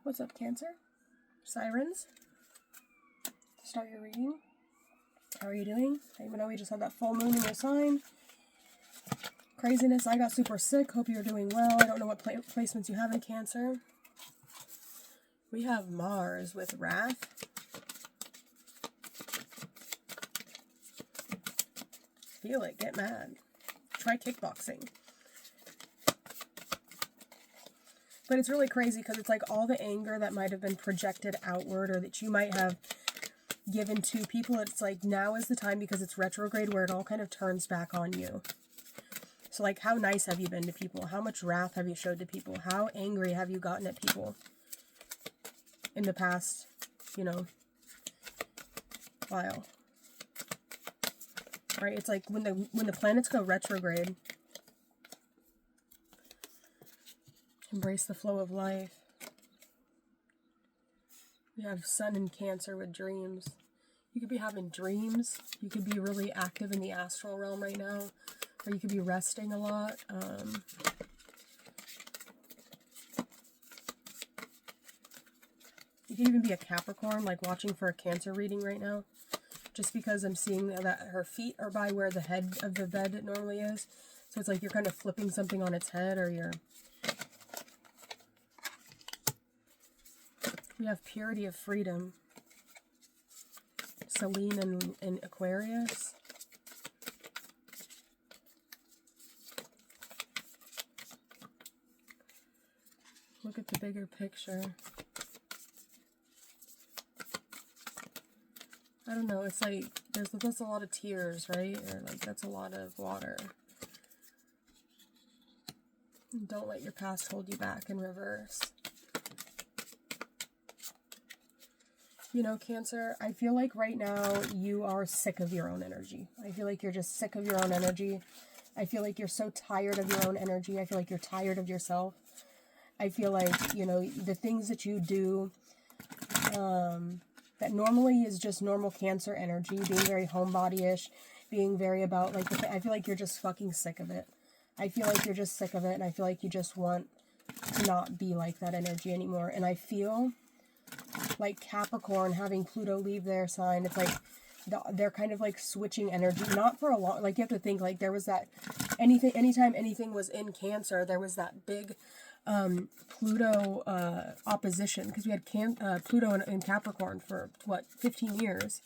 What's up, Cancer? Sirens? Start your reading. How are you doing? Even though we just had that full moon in your sign. Craziness. I got super sick. Hope you're doing well. I don't know what placements you have in Cancer. We have Mars with Wrath. Feel it. Get mad. Try kickboxing. But it's really crazy because it's like all the anger that might have been projected outward or that you might have given to people. It's like now is the time because it's retrograde where it all kind of turns back on you. So like how nice have you been to people? How much wrath have you showed to people? How angry have you gotten at people in the past, you know, while? Right? It's like when the planets go retrograde, embrace the flow of life. We have Sun in Cancer with dreams. You could be having dreams. You could be really active in the astral realm right now. Or you could be resting a lot. You could even be a Capricorn, like watching for a Cancer reading right now. Just because I'm seeing that her feet are by where the head of the bed normally is. So it's like you're kind of flipping something on its head or you're... We have Purity of Freedom. Selene in Aquarius. Look at the bigger picture. I don't know, it's like, there's a lot of tears, right? Or like, that's a lot of water. Don't let your past hold you back in reverse. You know, Cancer, I feel like right now you are sick of your own energy. I feel like you're just sick of your own energy. I feel like you're so tired of your own energy. I feel like you're tired of yourself. I feel like, you know, the things that you do that normally is just normal Cancer energy, being very homebody-ish, being very about, like, I feel like you're just fucking sick of it. I feel like you're just sick of it, and I feel like you just want to not be like that energy anymore. And I feel like Capricorn having Pluto leave their sign, it's like they're kind of like switching energy, not for a long, like you have to think like there was that anytime anything was in Cancer, there was that big Pluto opposition because we had Pluto in Capricorn for what, 15 years.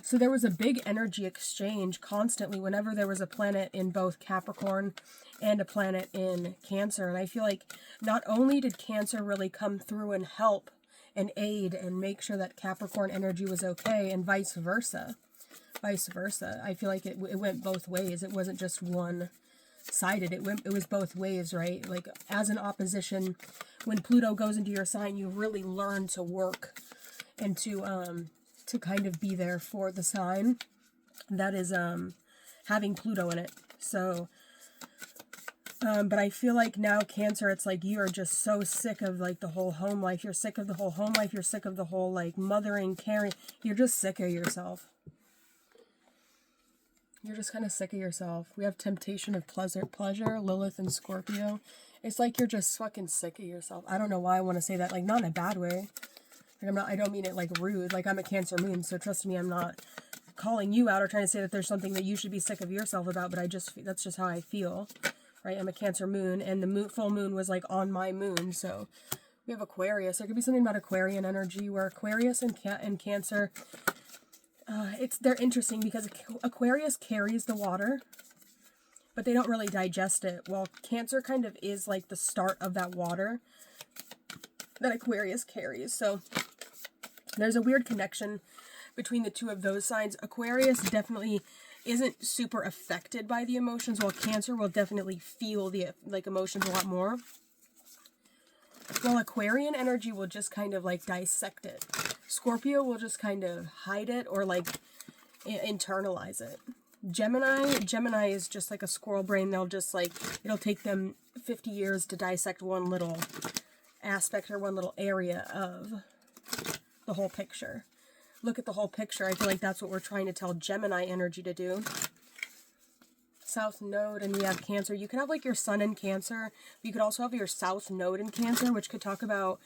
So there was a big energy exchange constantly whenever there was a planet in both Capricorn and a planet in Cancer. And I feel like not only did Cancer really come through and help and aid and make sure that Capricorn energy was okay, and vice versa. Vice versa. I feel like it went both ways. It wasn't just one-sided. It was both ways, right? Like as an opposition, when Pluto goes into your sign, you really learn to work and to kind of be there for the sign that is having Pluto in it. So but I feel like now Cancer, it's like you are just so sick of like the whole home life. You're sick of the whole home life. You're sick of the whole like mothering, caring. You're just sick of yourself. You're just kind of sick of yourself. We have Temptation of Pleasure, Lilith and Scorpio. It's like you're just fucking sick of yourself. I don't know why I want to say that, like not in a bad way. Like I don't mean it like rude. Like I'm a Cancer moon, so trust me, I'm not calling you out or trying to say that there's something that you should be sick of yourself about, but that's just how I feel. Right, I'm a Cancer moon, and the full moon was like on my moon, so we have Aquarius. There could be something about Aquarian energy where Aquarius and Cancer, they're interesting because Aquarius carries the water, but they don't really digest it. While Cancer kind of is like the start of that water that Aquarius carries. So there's a weird connection between the two of those signs. Aquarius definitely isn't super affected by the emotions, while Cancer will definitely feel the like emotions a lot more. While Aquarian energy will just kind of like dissect it. Scorpio will just kind of hide it or like internalize it. Gemini is just like a squirrel brain. They'll just like, it'll take them 50 years to dissect one little aspect or one little area of the whole picture. Look at the whole picture. I feel like that's what we're trying to tell Gemini energy to do. South Node, and we have Cancer. You could have like your Sun in Cancer. You could also have your South Node in Cancer, which could talk about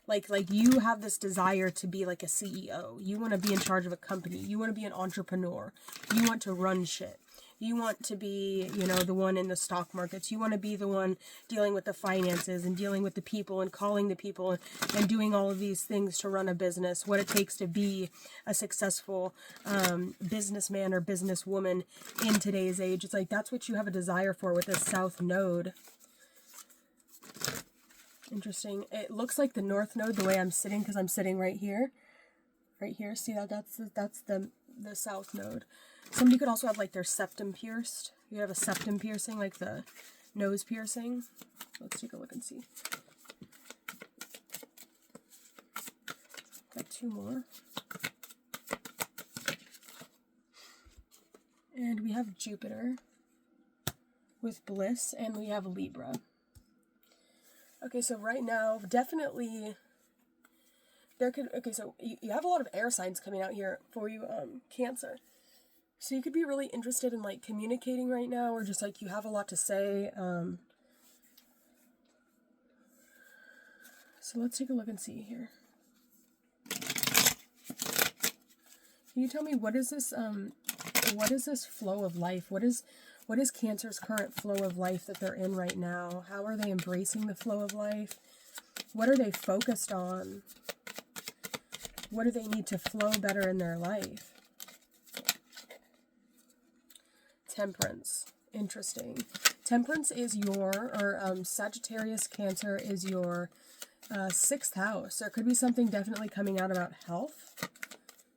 Like you have this desire to be like a CEO. You want to be in charge of a company. You want to be an entrepreneur. You want to run shit. You want to be, you know, the one in the stock markets. You want to be the one dealing with the finances and dealing with the people and calling the people and doing all of these things to run a business. What it takes to be a successful businessman or businesswoman in today's age. It's like that's what you have a desire for with this South Node. Interesting. It looks like the North Node the way I'm sitting because I'm sitting right here. Right here. See how that's the South Node. Somebody could also have like their septum pierced. You have a septum piercing, like the nose piercing. Let's take a look and see. Got two more. And we have Jupiter with bliss, and we have Libra. Okay, so right now, definitely there could, okay, so you have a lot of air signs coming out here for you, Cancer. So you could be really interested in like communicating right now, or just like you have a lot to say. So let's take a look and see here. Can you tell me what is this flow of life? What is Cancer's current flow of life that they're in right now? How are they embracing the flow of life? What are they focused on? What do they need to flow better in their life? Temperance. Interesting. Temperance is your, or Sagittarius, Cancer is your 6th house. There could be something definitely coming out about health.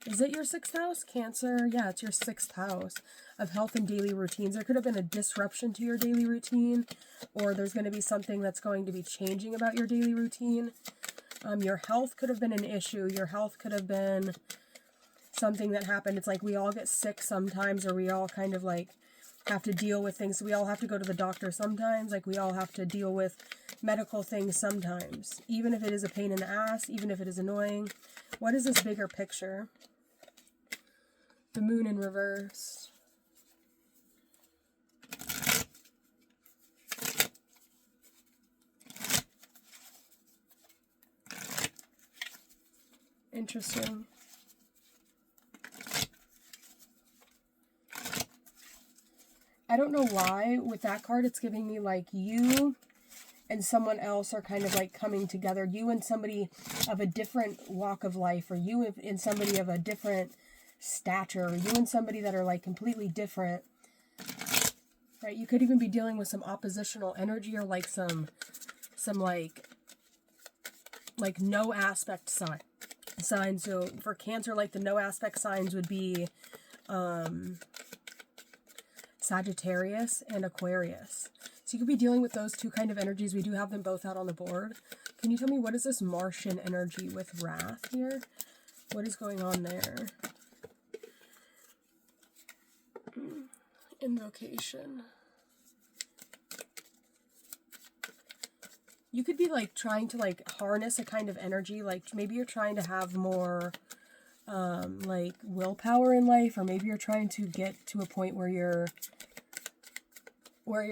Is it your 6th house, Cancer? Yeah, it's your 6th house of health and daily routines. There could have been a disruption to your daily routine, or there's going to be something that's going to be changing about your daily routine. Your health could have been an issue. Your health could have been something that happened. It's like we all get sick sometimes, or we all kind of like have to deal with things. We all have to go to the doctor sometimes. Like we all have to deal with medical things sometimes, even if it is a pain in the ass, even if it is annoying. What is this bigger picture? The moon in reverse. Interesting. I don't know why with that card it's giving me like you and someone else are kind of like coming together. You and somebody of a different walk of life, or you and somebody of a different stature, or you and somebody that are like completely different. Right? You could even be dealing with some oppositional energy, or like some like no aspect sign. So for Cancer, like the no aspect signs would be Sagittarius and Aquarius. So you could be dealing with those two kind of energies. We do have them both out on the board. Can you tell me what is this Martian energy with Wrath here? What is going on there? Invocation. You could be like trying to like harness a kind of energy. Like maybe you're trying to have more like willpower in life, or maybe you're trying to get to a point where you're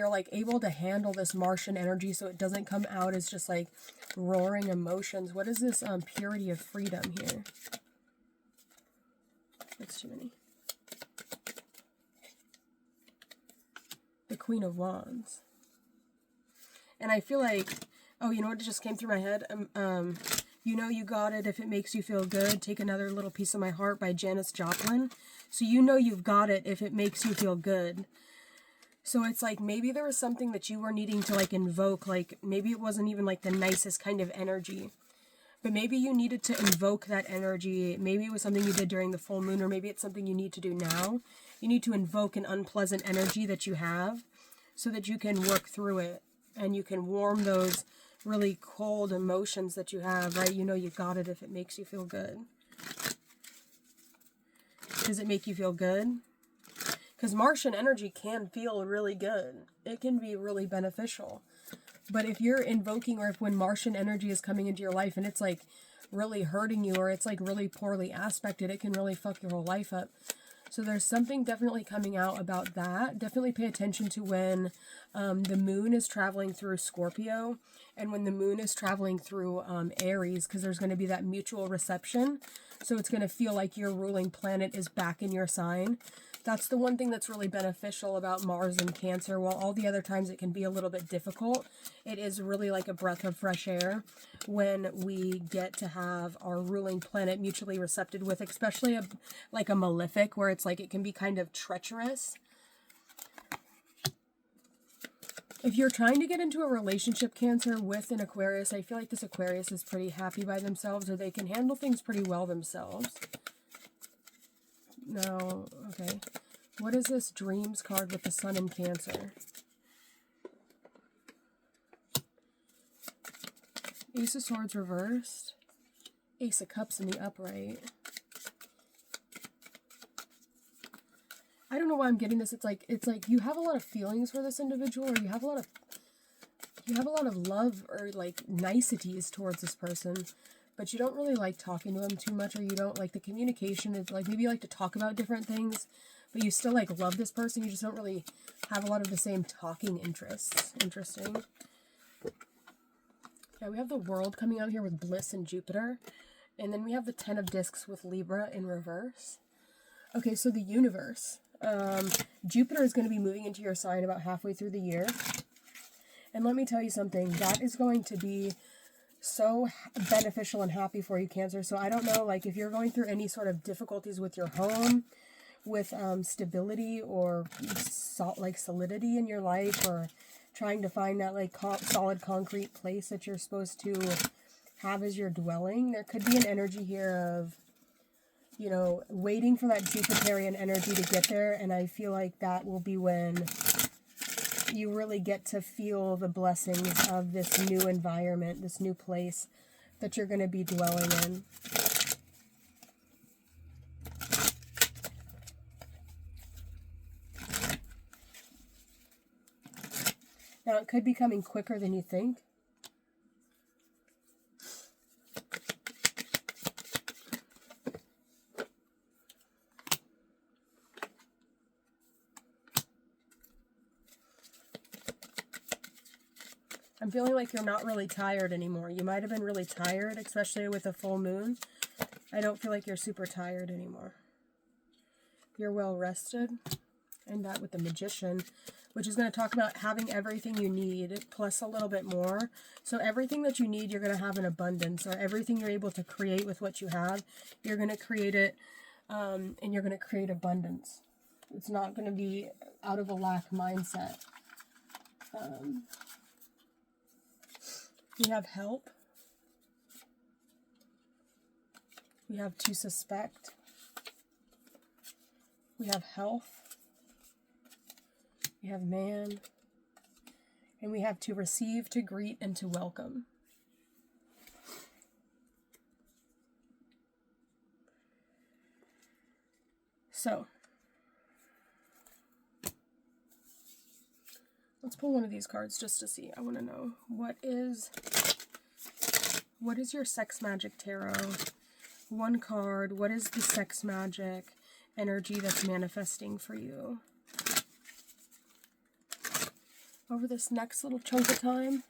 like able to handle this Martian energy so it doesn't come out as just like roaring emotions. What is this purity of freedom here? That's too many. The Queen of Wands. And I feel like, oh, you know what just came through my head? You know you got it if it makes you feel good. Take Another Little Piece of My Heart by Janis Joplin. So you know you've got it if it makes you feel good. So it's like maybe there was something that you were needing to like invoke. Like maybe it wasn't even like the nicest kind of energy. But maybe you needed to invoke that energy. Maybe it was something you did during the full moon, or maybe it's something you need to do now. You need to invoke an unpleasant energy that you have so that you can work through it. And you can warm those really cold emotions that you have, right? You know you got it if it makes you feel good. Does it make you feel good? Because Martian energy can feel really good. It can be really beneficial. But if you're invoking, or if when Martian energy is coming into your life and it's like really hurting you, or it's like really poorly aspected, it can really fuck your whole life up. So there's something definitely coming out about that. Definitely pay attention to when the moon is traveling through Scorpio and when the moon is traveling through Aries, because there's going to be that mutual reception. So it's going to feel like your ruling planet is back in your sign. That's the one thing that's really beneficial about Mars and Cancer. While all the other times it can be a little bit difficult, it is really like a breath of fresh air when we get to have our ruling planet mutually recepted with, especially like a malefic, where it's like it can be kind of treacherous. If you're trying to get into a relationship, Cancer, with an Aquarius, I feel like this Aquarius is pretty happy by themselves, or they can handle things pretty well themselves. No, okay. What is this Dreams card with the Sun in Cancer? Ace of Swords reversed. Ace of Cups in the upright. I don't know why I'm getting this. It's like you have a lot of feelings for this individual, or you have a lot of love or like niceties towards this person, but you don't really like talking to them too much, or you don't like the communication. It's like maybe you like to talk about different things, but you still like love this person. You just don't really have a lot of the same talking interests. Interesting. Yeah, we have the World coming out here with Bliss and Jupiter, and then we have the Ten of Discs with Libra in reverse. Okay, so the universe. Jupiter is going to be moving into your sign about halfway through the year. And let me tell you something, that is going to be so beneficial and happy for you, Cancer. So I don't know, like if you're going through any sort of difficulties with your home, with stability or solidity in your life, or trying to find that like solid concrete place that you're supposed to have as your dwelling, there could be an energy here of, you know, waiting for that Jupiterian energy to get there. And I feel like that will be when you really get to feel the blessings of this new environment, this new place that you're going to be dwelling in. Now, it could be coming quicker than you think. I'm feeling like you're not really tired anymore. You might have been really tired, especially with a full moon. I don't feel like you're super tired anymore. You're well rested. And that with the Magician, which is going to talk about having everything you need plus a little bit more. So everything that you need, you're going to have in abundance, or everything you're able to create with what you have, you're going to create it, and you're going to create abundance. It's not going to be out of a lack mindset. We have help. We have to suspect. We have health. We have man. And we have to receive, to greet, and to welcome. So, let's pull one of these cards just to see. I want to know, what is your Sex Magic Tarot? One card. What is the sex magic energy that's manifesting for you over this next little chunk of time?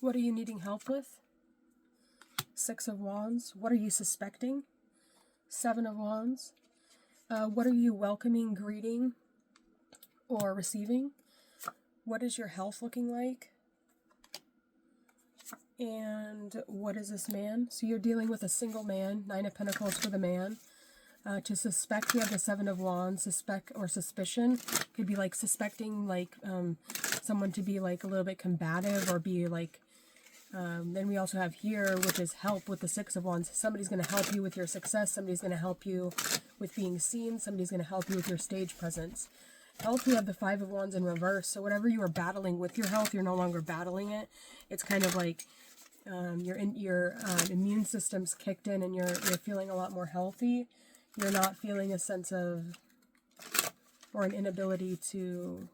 What are you needing help with? Six of Wands. What are you suspecting? Seven of Wands. What are you welcoming, greeting, or receiving? What is your health looking like? And what is this man? So you're dealing with a single man. Nine of Pentacles for the man. To suspect, you have the Seven of Wands. Suspect or suspicion could be like suspecting like someone to be like a little bit combative, or be like, then we also have here, which is help with the Six of Wands. Somebody's going to help you with your success. Somebody's going to help you with being seen. Somebody's going to help you with your stage presence. Health, we have the Five of Wands in reverse. So whatever you were battling with your health, you're no longer battling it. It's kind of like your immune system's kicked in, and you're feeling a lot more healthy. You're not feeling a sense of, or an inability to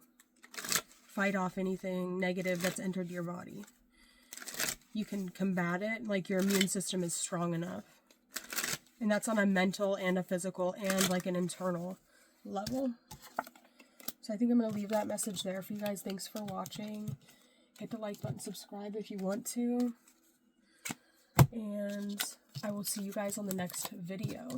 fight off anything negative that's entered your body. You can combat it, like your immune system is strong enough. And that's on a mental and a physical and like an internal level. So I think I'm going to leave that message there for you guys. Thanks for watching. Hit the like button, subscribe if you want to. And I will see you guys on the next video.